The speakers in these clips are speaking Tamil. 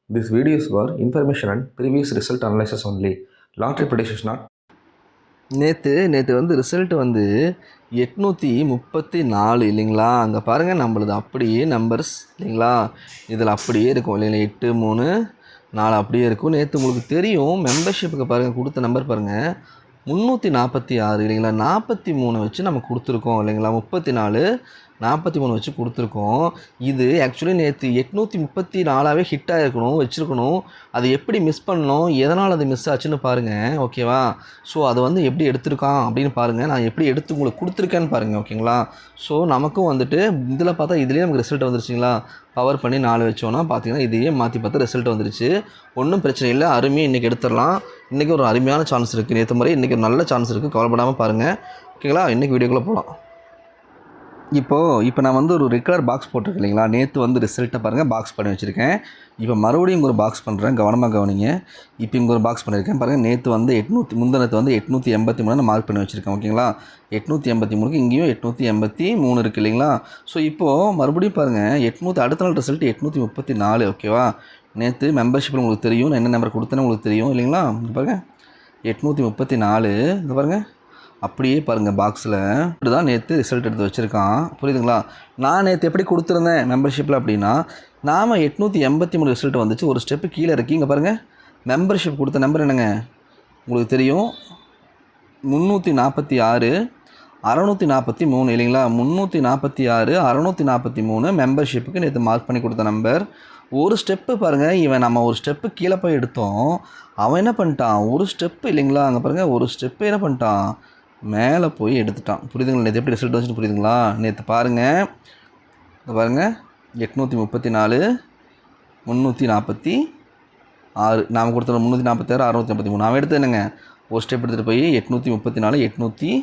These videos were information and previous result analysis only. Lottery prediction is not. நேற்று வந்து ரிசல்ட் வந்து 834 இல்லைங்களா? அங்கே பாருங்கள் நம்மளது அப்படியே நம்பர்ஸ் இல்லைங்களா? இதில் அப்படியே இருக்கும் இல்லைங்களா? 8 3 4 அப்படியே இருக்கும். நேற்று உங்களுக்கு தெரியும் மெம்பர்ஷிப்புக்கு பாருங்கள் கொடுத்த நம்பர் பாருங்கள் 346 இல்லைங்களா? 43 வச்சு நம்ம கொடுத்துருக்கோம் இல்லைங்களா? 34 43 வச்சு கொடுத்துருக்கோம். இது ஆக்சுவலி நேற்று 834ஆகவே ஹிட் ஆகிருக்கணும் வச்சுருக்கணும். அது எப்படி மிஸ் பண்ணோம், எதனால் அது மிஸ் ஆச்சுன்னு பாருங்கள், ஓகேவா? ஸோ அதை வந்து எப்படி எடுத்திருக்கான் அப்படின்னு பாருங்கள். நான் எப்படி எடுத்து உங்களுக்கு கொடுத்துருக்கேன்னு பாருங்கள், ஓகேங்களா? ஸோ நமக்கும் வந்துட்டு இதில் பார்த்தா இதுலேயே நமக்கு ரிசல்ட் வந்துருச்சுங்களா? பவர் பண்ணி 4 வச்சோன்னா பார்த்தீங்கன்னா இதையே மாற்றி பார்த்தா ரிசல்ட் வந்துருச்சு. ஒன்றும் பிரச்சனை இல்லை, அருமையாக இன்றைக்கி எடுத்துடலாம். இன்றைக்கி ஒரு அருமையான சான்ஸ் இருக்குது. நேற்று மாதிரி இன்றைக்கி ஒரு நல்ல சான்ஸ் இருக்குது, கவலைப்படாமல் பாருங்கள், ஓகேங்களா? இன்றைக்கி வீடியோக்குள்ளே போகலாம். இப்போ நான் வந்து ஒரு ரெகுலர் பாக்ஸ் போட்டிருக்கேன் இல்லைங்களா? நேற்று வந்து ரிசல்ட்டை பாருங்கள், பாக்ஸ் பண்ணி வச்சுருக்கேன். இப்போ மறுபடியும் இங்கே ஒரு பாக்ஸ் பண்ணுறேன், கவனமாக கவனிங்க. இப்போ இங்கே ஒரு பாக்ஸ் பண்ணியிருக்கேன் பாருங்கள். நேற்று வந்து முந்தினத்து வந்து 883 நான் மார்க் பண்ணி வச்சுருக்கேன், ஓகேங்களா? 883க்கு இங்கேயும் 883 இருக்குது இல்லைங்களா? ஸோ இப்போது மறுபடியும் பாருங்கள், அடுத்த நாள் ரிசல்ட் 834, ஓகேவா? நேற்று மெம்பர்ஷிப்பில் உங்களுக்கு தெரியும் நான் என்ன நம்பர் கொடுத்தேன்னு உங்களுக்கு தெரியும் இல்லைங்களா? இங்கே பாருங்கள் 834, இங்கே பாருங்கள் அப்படியே பாருங்கள் பாக்ஸில் இப்படி தான் நேற்று ரிசல்ட் எடுத்து வச்சுருக்கான், புரியுதுங்களா? நான் நேற்று எப்படி கொடுத்துருந்தேன் மெம்பர்ஷிப்பில் அப்படின்னா, நாம் 883 ரிசல்ட் வந்துச்சு. ஒரு ஸ்டெப்பு கீழே இறக்கி இங்கே பாருங்கள் மெம்பர்ஷிப் கொடுத்த நம்பர் என்னங்க உங்களுக்கு தெரியும், 346 643 இல்லைங்களா? 346 643 மெம்பர்ஷிப்புக்கு நேற்று மார்க் பண்ணி கொடுத்த நம்பர். ஒரு ஸ்டெப்பு பாருங்கள், இவன் நம்ம ஒரு ஸ்டெப்பு கீழே போய் எடுத்தோம், அவன் என்ன பண்ணிட்டான், ஒரு ஸ்டெப்பு இல்லைங்களா? அங்கே பாருங்கள் ஒரு ஸ்டெப்பு என்ன பண்ணிட்டான், மேலே போய் எடுத்துட்டான், புரியுதுங்களா? நேற்று எப்படி ரிசல்ட் வந்துச்சு புரியுதுங்களா? நேற்று பாருங்கள், பாருங்கள் 834 346 நாம் கொடுத்துருவோம் 346 653. நான் எடுத்து என்னங்க ஒரு ஸ்டெப் எடுத்துகிட்டு போய் 834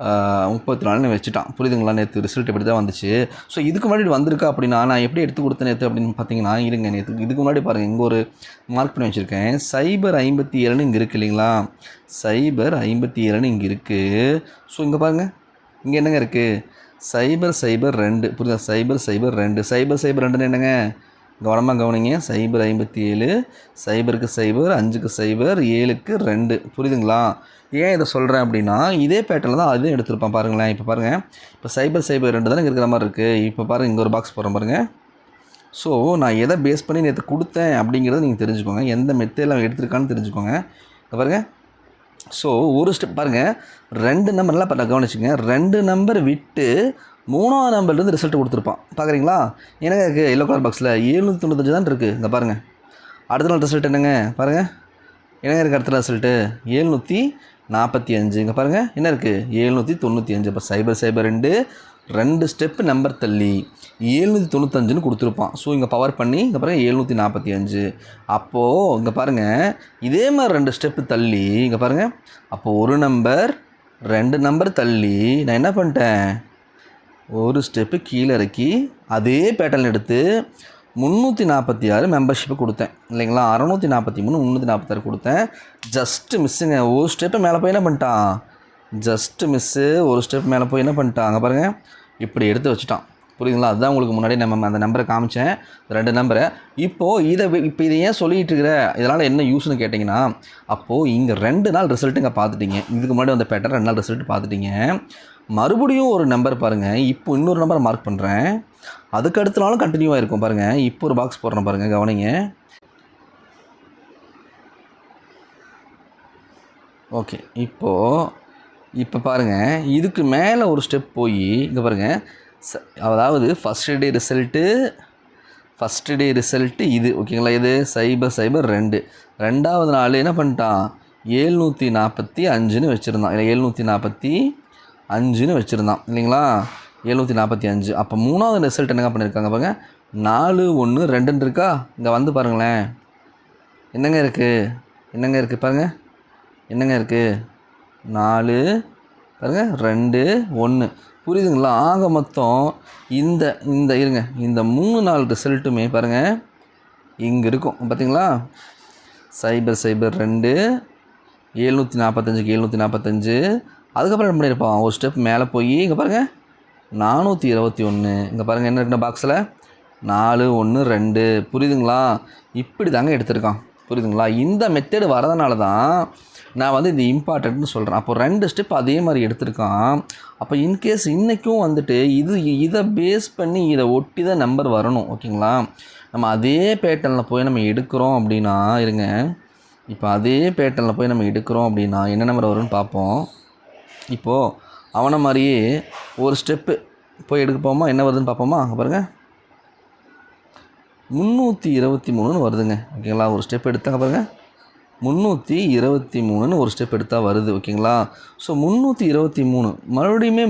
834 வச்சுட்டான், புரியுதுங்களா? நேற்று ரிசல்ட் இப்படி தான் வந்துச்சு. ஸோ இதுக்கு முன்னாடி வந்திருக்கா அப்படின்னா நான் எப்படி எடுத்து கொடுத்தேன் நேற்று அப்படின்னு பார்த்தீங்கன்னா, இருங்க நேற்று இதுக்கு முன்னாடி பாருங்கள் இங்கே ஒரு மார்க் பண்ணி வச்சுருக்கேன். 057 இங்கே இருக்குது இல்லைங்களா? 057 இங்கே இருக்குது. ஸோ இங்கே பாருங்கள் இங்கே என்னங்க இருக்குது, 002, புரியுதா? 002 002 என்னங்க கவனமாக கவனிங்க. 057 0க்கு 0 5க்கு 0 7க்கு 2, புரியுதுங்களா? ஏன் இதை சொல்கிறேன் அப்படின்னா இதே பேட்டர்னில் தான் அதுவும் எடுத்துருப்பான் பாருங்களேன். இப்போ பாருங்கள், இப்போ 002 தானே இருக்கிற மாதிரி இருக்குது. இப்போ பாருங்கள் இங்கே ஒரு பாக்ஸ் போடுறேன் பாருங்கள். ஸோ நான் எதை பேஸ் பண்ணி நேற்று கொடுத்தேன் அப்படிங்கிறத நீங்கள் தெரிஞ்சுக்கோங்க, எந்த மெத்தேடில் அவன் எடுத்துருக்கான்னு தெரிஞ்சுக்கோங்க. பாருங்கள், ஸோ ஒரு ஸ்டெப் பாருங்கள், 2 நம்பர் நல்லா கவனிச்சுங்க. 2 நம்பர் விட்டு 3ஆவது நம்பர்லேருந்து ரிசல்ட் கொடுத்துருப்பான், பார்க்குறீங்களா? என்னங்க இருக்குது எல்லோ கலர் பாக்ஸில் 795 தான் இருக்குது. இங்கே பாருங்கள் அடுத்த நாள் ரிசல்ட் என்னங்க பாருங்கள், என்னங்க இருக்குது அடுத்த ரிசல்ட்டு 745. இங்கே பாருங்கள் என்ன இருக்குது 795. இப்போ 002 2 ஸ்டெப்பு நம்பர் தள்ளி 795ன்னு கொடுத்துருப்பான். ஸோ இங்கே பவர் பண்ணி இங்கே பாருங்கள் 745. அப்போது இங்கே பாருங்கள் இதே மாதிரி 2 ஸ்டெப்பு தள்ளி இங்கே பாருங்கள், அப்போது ஒரு நம்பர் 2 நம்பர் தள்ளி நான் என்ன பண்ணிட்டேன், ஒரு ஸ்டெப்பு கீழே இறக்கி அதே பேட்டர்ன் எடுத்து 346 மெம்பர்ஷிப்பு கொடுத்தேன் இல்லைங்களா? 643 346 கொடுத்தேன். ஜஸ்ட்டு மிஸ்ஸுங்க, ஒரு ஸ்டெப்பு மேலே போய் என்ன பண்ணிட்டான், ஜஸ்ட்டு மிஸ்ஸு ஒரு ஸ்டெப் மேலே போய் என்ன பண்ணிட்டான், அங்கே பாருங்கள் இப்படி எடுத்து வச்சுட்டான், புரியுதுங்களா? அதுதான் உங்களுக்கு முன்னாடி நம்ம அந்த நம்பரை காமிச்சேன், 2 நம்பரை. இப்போது இதை ஏன் சொல்லிகிட்டு இருக்கிற, இதனால் என்ன யூஸ்னு கேட்டிங்கன்னா, அப்போது இங்கே 2 நாள் ரிசல்ட்டு இங்கே பார்த்துட்டிங்க, இதுக்கு முன்னாடி வந்த பேட்டர் 2 நாள் ரிசல்ட் பார்த்துட்டிங்க. மறுபடியும் ஒரு நம்பர் பாருங்கள், இப்போ இன்னொரு நம்பரை மார்க் பண்ணுறேன், அதுக்கு அடுத்த நாளும் கண்டினியூவாக இருக்கும் பாருங்கள். இப்போ ஒரு பாக்ஸ் போடுறேன் பாருங்கள், கவனிங்க. ஓகே, இப்போ பாருங்கள் இதுக்கு மேலே ஒரு ஸ்டெப் போய் இங்கே பாருங்கள், அதாவது ஃபஸ்ட்டு டே ரிசல்ட்டு இது ஓகேங்களா? இது 002 2வது நாள் என்ன பண்ணிட்டான் 745ன்னு வச்சுருந்தான், இல்லை 745ன்னு வச்சுருந்தான் இல்லைங்களா? 745. அப்போ 3வது ரிசல்ட் என்னங்க பண்ணியிருக்காங்க பாருங்கள், 412 இருக்கா? இங்கே வந்து பாருங்களேன் என்னங்க இருக்குது பாருங்கள், என்னங்க இருக்குது 4 பாருங்கள் 2 1, புரியுதுங்களா? ஆக மொத்தம் இந்த இருங்க இந்த 3 நாள் ரிசல்ட்டுமே பாருங்கள் இங்கே இருக்கும், பார்த்தீங்களா? 002 745க்கு 745. அதுக்கப்புறம் என்ன பண்ணியிருப்பான், ஒரு ஸ்டெப் மேலே போய் இங்கே பாருங்கள் 421. இங்கே பாருங்கள் என்ன இருக்குன்னா பாக்ஸில் 4 1 2 புரியுதுங்களா? இப்படி தாங்க எடுத்திருக்கான். புரியுதுங்களா? இந்த மெத்தேடு வரதுனால தான் நான் வந்து இது இம்பார்ட்டன்ட்னு சொல்கிறேன். அப்போ 2 ஸ்டெப் அதே மாதிரி எடுத்திருக்கான். அப்போ இன்கேஸ் இன்றைக்கும் வந்துட்டு இதை பேஸ் பண்ணி இதை ஒட்டி தான் நம்பர் வரணும். ஓகேங்களா? நம்ம அதே பேட்டர்னில் போய் நம்ம எடுக்கிறோம் அப்படின்னா இருங்க, இப்போ அதே பேட்டர்னில் போய் நம்ம எடுக்கிறோம் அப்படின்னா என்ன நம்பர் வரும்னு பார்ப்போம். இப்போது அவனை மாதிரியே ஒரு ஸ்டெப்பு போய் எடுக்க போமா, என்ன வருதுன்னு பார்ப்போமா? அங்கே பாருங்கள் 323ன்னு வருதுங்க. ஓகேங்களா? ஒரு ஸ்டெப் எடுத்தாங்க பாருங்கள் 323ன்னு ஒரு ஸ்டெப் எடுத்தால் வருது. ஓகேங்களா? ஸோ 323 மறுபடியுமே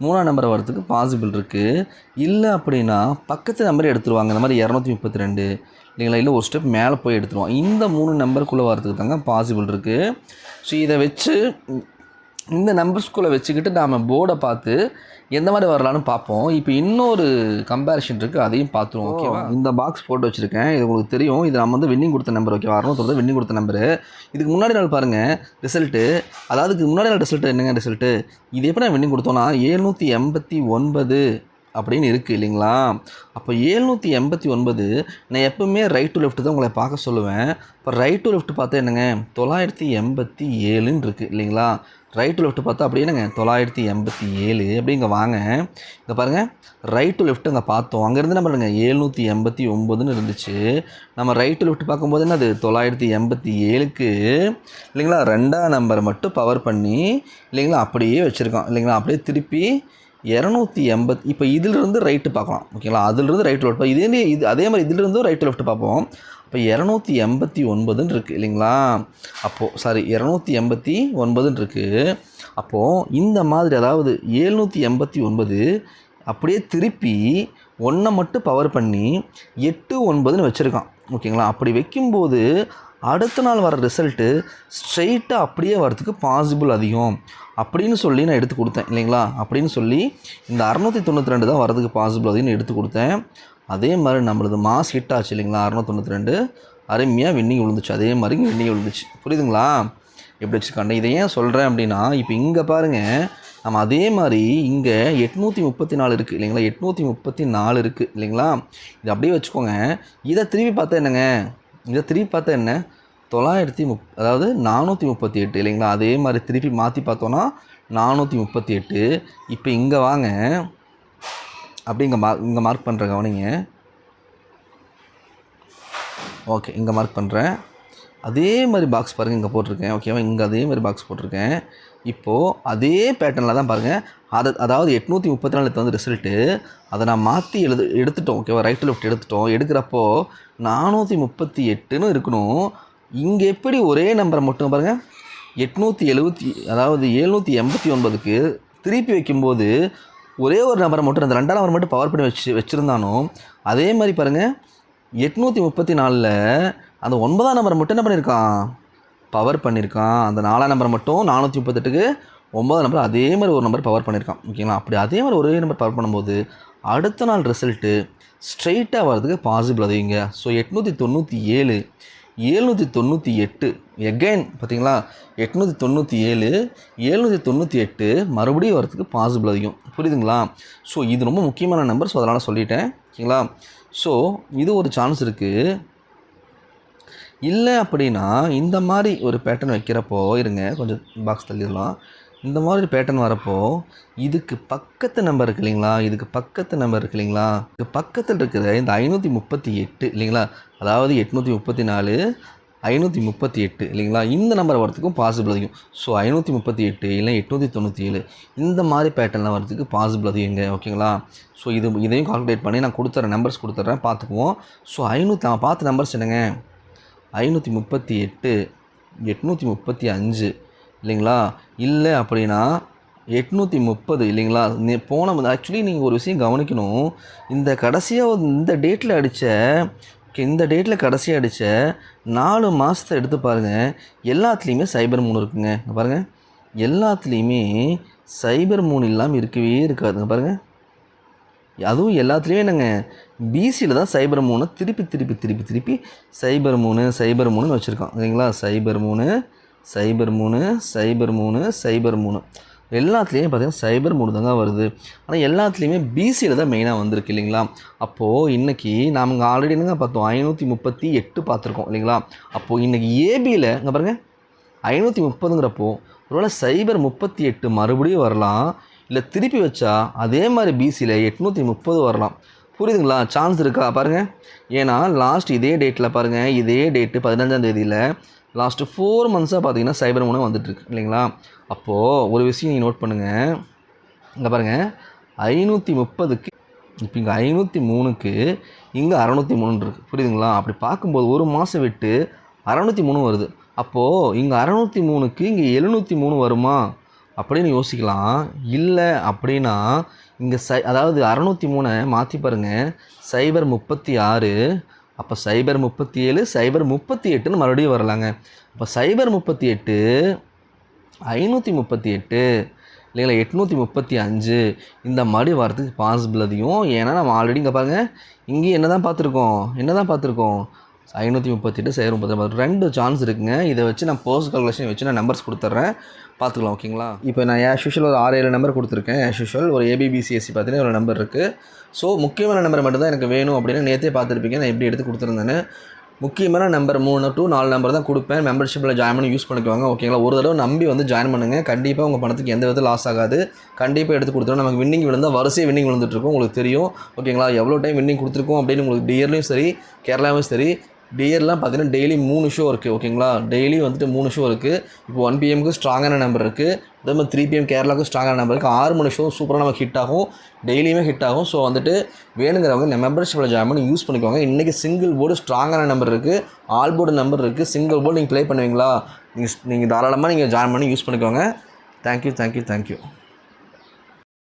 3ஆம் நம்பர் வரதுக்கு பாசிபிள் இருக்குது. இல்லை அப்படின்னா பக்கத்து நம்பரை எடுத்துருவாங்க. இந்த மாதிரி 232 இல்லைங்களா? இல்லை ஒரு ஸ்டெப் மேலே போய் எடுத்துருவோம். இந்த 3 நம்பருக்குள்ளே வரதுக்கு தாங்க பாசிபிள் இருக்குது. ஸோ இதை வச்சு இந்த நம்பர்ஸ்குள்ளே வச்சுக்கிட்டு நாம் போர்டை பார்த்து எந்த மாதிரி வரலான்னு பார்ப்போம். இப்போ இன்னொரு கம்பேரிஷன் இருக்குது, அதையும் பார்த்துருவோம். ஓகேவா? இந்த பாக்ஸ் போட்டு வச்சுருக்கேன். இது உங்களுக்கு தெரியும். இது நம்ம வந்து வின்னிங் கொடுத்த நம்பர். ஓகேவா? 609 வின்னிங் கொடுத்த நம்பரு. இதுக்கு முன்னாடி நாள் பாருங்கள் ரிசல்ட்டு. அதாவது இதுக்கு முன்னாடி நாள் ரிசல்ட்டு என்னங்க ரிசல்ட்டு? இது எப்படி நான் வின்னிங் கொடுத்தோன்னா 789 அப்படின்னு இருக்குது இல்லைங்களா? அப்போ 789 நான் எப்போவுமே ரைட் டு லெஃப்ட் தான் உங்களை பார்க்க சொல்லுவேன். இப்போ ரைட் டு லெஃப்ட் பார்த்தா என்னங்க 987ன்னு இருக்குது இல்லைங்களா? ரைட் டு லெஃப்ட் பார்த்தா அப்படி என்னங்க 987 அப்படி இங்கே வாங்க. இங்கே பாருங்கள் ரைட் டு லெஃப்ட் அங்கே பார்த்தோம். அங்கேருந்து என்ன பண்ணுங்க 789ன்னு இருந்துச்சு. நம்ம ரைட் டு லெஃப்ட் பார்க்கும்போது என்னது 987க்கு இல்லைங்களா 2ஆம் நம்பரை மட்டும் பவர் பண்ணி இல்லைங்களா அப்படியே வச்சுருக்கோம் இல்லைங்களா? அப்படியே திருப்பி 280. இப்போ இதிலிருந்து ரைட்டு பார்க்கலாம். ஓகேங்களா? அதிலிருந்து ரைட்டு லெஃப்ட் இது அதே மாதிரி இதிலிருந்தும் ரைட்டு லெஃப்ட் பார்ப்போம். இப்போ 289ன்னு இருக்குது இல்லைங்களா? அப்போது 289ன்னு இருக்குது. அப்போது இந்த மாதிரி அதாவது 789 அப்படியே திருப்பி 1 மட்டும் பவர் பண்ணி 89ன்னு வச்சுருக்கான். ஓகேங்களா? அப்படி வைக்கும்போது அடுத்த நாள் வர ரிசல்ட்டு ஸ்ட்ரெயிட்டாக அப்படியே வரதுக்கு பாசிபிள் அதிகம் அப்படின்னு சொல்லி நான் எடுத்து கொடுத்தேன் இல்லைங்களா? அப்படின்னு சொல்லி இந்த 692 தான் வரதுக்கு பாசிபிள் அதிகம்னு எடுத்து கொடுத்தேன். அதே மாதிரி நம்மளது மாஸ் ஹிட் ஆச்சு இல்லைங்களா? 692 அருமையாக வின்னிங் விழுந்துச்சு. அதே மாதிரி வின்னிங் விழுந்துச்சு. புரியுதுங்களா? எப்படி வச்சுருக்காண்டே. இதை ஏன் சொல்கிறேன் அப்படின்னா இப்போ இங்கே பாருங்கள் நம்ம அதே மாதிரி இங்கே 834 இருக்குது இல்லைங்களா? 834 இருக்குது இல்லைங்களா? இது அப்படியே வச்சுக்கோங்க. இதை திருப்பி பார்த்தா என்னங்க? இதை திருப்பி பார்த்தா என்ன அதாவது 438 இல்லைங்களா? அதே மாதிரி திருப்பி மாற்றி பார்த்தோன்னா 438. இப்போ இங்கே வாங்க அப்படி இங்கே மார்க் பண்ணுற கவனிங்க. ஓகே இங்கே மார்க் பண்ணுறேன். அதே மாதிரி பாக்ஸ் பாருங்கள் இங்கே போட்டிருக்கேன். ஓகேவா? இங்கே அதே மாதிரி பாக்ஸ் போட்டிருக்கேன். இப்போது அதே பேட்டர்னில் தான் பாருங்கள். அதாவது 834 வந்து ரிசல்ட்டு அதை நான் மாற்றி எடுத்துட்டோம். ஓகேவா? ரைட்டு லெஃப்ட் எடுத்துட்டோம். எடுக்கிறப்போ 438ன்னு இருக்கணும். இங்கே எப்படி ஒரே நம்பரை மட்டும் பாருங்கள் 789க்கு திருப்பி வைக்கும்போது ஒரே ஒரு நம்பரை மட்டும் அந்த 2ஆம் நம்பர் மட்டும் பவர் பண்ணி வச்சுருந்தானோ அதே மாதிரி பாருங்கள் 834ல் அந்த 9ஆம் நம்பரை மட்டும் என்ன பண்ணியிருக்கான் பவர் பண்ணியிருக்கான். அந்த 4ஆம் நம்பரை மட்டும் 438க்கு 9ஆம் நம்பர் அதே மாதிரி ஒரு நம்பர் பவர் பண்ணியிருக்கான். ஓகேங்களா? அப்படி அதே மாதிரி ஒரே நம்பர் பவர் பண்ணும்போது அடுத்த நாள் ரிசல்ட்டு ஸ்ட்ரெயிட்டாக வர்றதுக்கு பாசிபிள் அதிகங்க. ஸோ 897 798 எகைன் பார்த்தீங்களா? 897 798 மறுபடியும் வரதுக்கு பாசிபிள் அதிகம். புரியுதுங்களா? ஸோ இது ரொம்ப முக்கியமான நம்பர். ஸோ அதனால் சொல்லிட்டேன். ஓகேங்களா? ஸோ இது ஒரு சான்ஸ் இருக்குது. இல்லை அப்படின்னா இந்த மாதிரி ஒரு பேட்டர்ன் வைக்கிறப்போ இருங்க கொஞ்சம் பாக்ஸ் தள்ளிடலாம். இந்த மாதிரி பேட்டர்ன் வரப்போ இதுக்கு பக்கத்து நம்பர் இருக்குது இல்லைங்களா? இதுக்கு பக்கத்தில் இருக்கிற இந்த 538 இல்லைங்களா? அதாவது 834 538 இல்லைங்களா? இந்த நம்பர் வரத்துக்கும் பாசிபிள் அதிகம். ஸோ 538 இல்லை 897 இந்த மாதிரி பேட்டர்னில் வரதுக்கு பாசிபிள் அதிகங்க. ஓகேங்களா? ஸோ இதையும் கால்குலேட் பண்ணி நான் நம்பர்ஸ் கொடுத்துட்றேன் பார்த்துக்குவோம். ஸோ நான் பார்த்த நம்பர்ஸ் என்னங்க 538 835 இல்லைங்களா? இல்லை அப்படின்னா 830 இல்லைங்களா? ஆக்சுவலி நீங்கள் ஒரு விஷயம் கவனிக்கணும். இந்த டேட்டில் கடைசியாக அடித்த 4 மாதத்தை எடுத்து பாருங்கள். எல்லாத்துலேயுமே சைபர் 3 இருக்குங்க. பாருங்கள் எல்லாத்துலேயுமே சைபர் 3 இல்லாமல் இருக்கவே இருக்காதுங்க. பாருங்கள் அதுவும் எல்லாத்துலேயுமே என்னங்க பிசியில் தான் சைபர் 3 திருப்பி சைபர் 3 வச்சுருக்கோம். ஓகேங்களா? சைபர் 3 சைபர் 3 சைபர் 3 சைபர் 3 எல்லாத்துலேயுமே பார்த்தீங்கன்னா சைபர் 3 தாங்க வருது. ஆனால் எல்லாத்துலேயுமே பிசியில் தான் மெயினாக வந்திருக்கு இல்லைங்களா? அப்போது இன்றைக்கி நாம ஆல்ரெடி என்னங்க பார்த்தோம், 538 பார்த்துருக்கோம் இல்லைங்களா? அப்போது இன்றைக்கி ஏபியில் இங்கே பாருங்கள் 530ங்கிறப்போ ஒருவேளை சைபர் 38 மறுபடியும் வரலாம், இல்லை திருப்பி வச்சா அதே மாதிரி பிசியில் 830 வரலாம். புரியுதுங்களா? சான்ஸ் இருக்கா பாருங்கள். ஏன்னா லாஸ்ட் இதே டேட்டில் பாருங்கள், இதே டேட்டு 15ஆம் தேதியில் லாஸ்ட்டு 4 மந்த்ஸாக பார்த்தீங்கன்னா சைபர் 3 வந்துட்டுருக்கு இல்லைங்களா? அப்போது ஒரு விஷயம் நீங்கள் நோட் பண்ணுங்கள். இங்கே பாருங்கள் 530க்கு இப்போ இங்கே 503க்கு இங்கே 603 இருக்குது. புரியுதுங்களா? அப்படி பார்க்கும்போது ஒரு மாதம் விட்டு 603 வருது. அப்போது இங்கே 603க்கு இங்கே 703 வருமா அப்படின்னு யோசிக்கலாம். இல்லை அப்படின்னா இங்கே அதாவது 603 மாற்றி பாருங்கள், சைபர் 36, அப்போ சைபர் 37, சைபர் 38ன்னு மறுபடியும் வரலாங்க. அப்போ சைபர் 38, 538 இல்லைங்களா, 835 இந்த மாதிரி வரதுக்கு பாசிபிள் அதிகம். ஏன்னா நம்ம ஆல்ரெடி இங்கே பாருங்கள், இங்கேயும் என்ன தான் பார்த்துருக்கோம், 538 சைபர் 38 2 சான்ஸ் இருக்குங்க. இதை வச்சு நான் போஸ்ட் கால்குலேஷன் வச்சு நான் நம்பர்ஸ் கொடுத்துட்றேன், பார்த்துக்கலாம். ஓகேங்களா? இப்போ நான் ஆஸ் யூஷுவல் ஒரு 6-7 நம்பர் கொடுத்துருக்கேன். ஆஸ் யூஷுவல் ஒரு ஏபிபிசிஎஸ்சி பார்த்தீங்கன்னா ஒரு நம்பர் இருக்குது. ஸோ முக்கியமான நம்பர் மட்டும்தான் எனக்கு வேணும் அப்படின்னு நேற்றே பார்த்துருப்பீங்க நான் எப்படி எடுத்து கொடுத்துருந்தேன்னு. முக்கியமான நம்பர் 3 to 4 நம்பர் தான் கொடுப்பேன். மெம்பர்ஷிப்பில் ஜாயின் பண்ணி யூஸ் பண்ணிக்குவாங்க. ஓகேங்களா? ஒரு தடவை நம்பி வந்து ஜாயின் பண்ணுங்கள். கண்டிப்பாக உங்கள் பணத்துக்கு எந்த விதத்தில் லாஸ் ஆகாது. கண்டிப்பாக எடுத்து கொடுத்துருவோம். நமக்கு வின்னிங் விழுந்தால் வரிசையாக வின்னிங் விழுந்துட்டுருக்கும், உங்களுக்கு தெரியும். ஓகேங்களா? எவ்வளோ டைம் வின்னிங் கொடுத்துருக்கோம் அப்படின்னு உங்களுக்கு டியர்லையும் சரி கேரளாவும் சரி. டியர்லாம் பார்த்தீங்கன்னா டெய்லி 3 ஷோ இருக்குது. ஓகேங்களா? டெய்லி வந்துட்டு 3 ஷோ இருக்குது. இப்போ 1 PM ஸ்ட்ராங்கான நம்பர் இருக்குது. அதே மாதிரி 3 PM கேரளாவுக்கு ஸ்ட்ராங்கான நம்பர் இருக்குது. 6 மணி ஷோ சூப்பராக நமக்கு ஹிட் ஆகும், டெய்லியுமே ஹிட் ஆகும். ஸோ வந்துட்டு வேணுங்கிறவங்க மெம்பர்ஷிப்பில் ஜாயின் பண்ணி யூஸ் பண்ணிக்கோங்க. இன்றைக்கி சிங்கிள் போர்டு ஸ்ட்ராங்கான நம்பர் இருக்குது, ஆல் போர்டு நம்பர் இருக்குது. சிங்கிள் போர்டு நீங்கள் ப்ளே பண்ணுவீங்களா? நீங்கள் தாராளமாக நீங்கள் ஜாயின் பண்ணி யூஸ் பண்ணிக்கோங்க. தேங்க்யூ.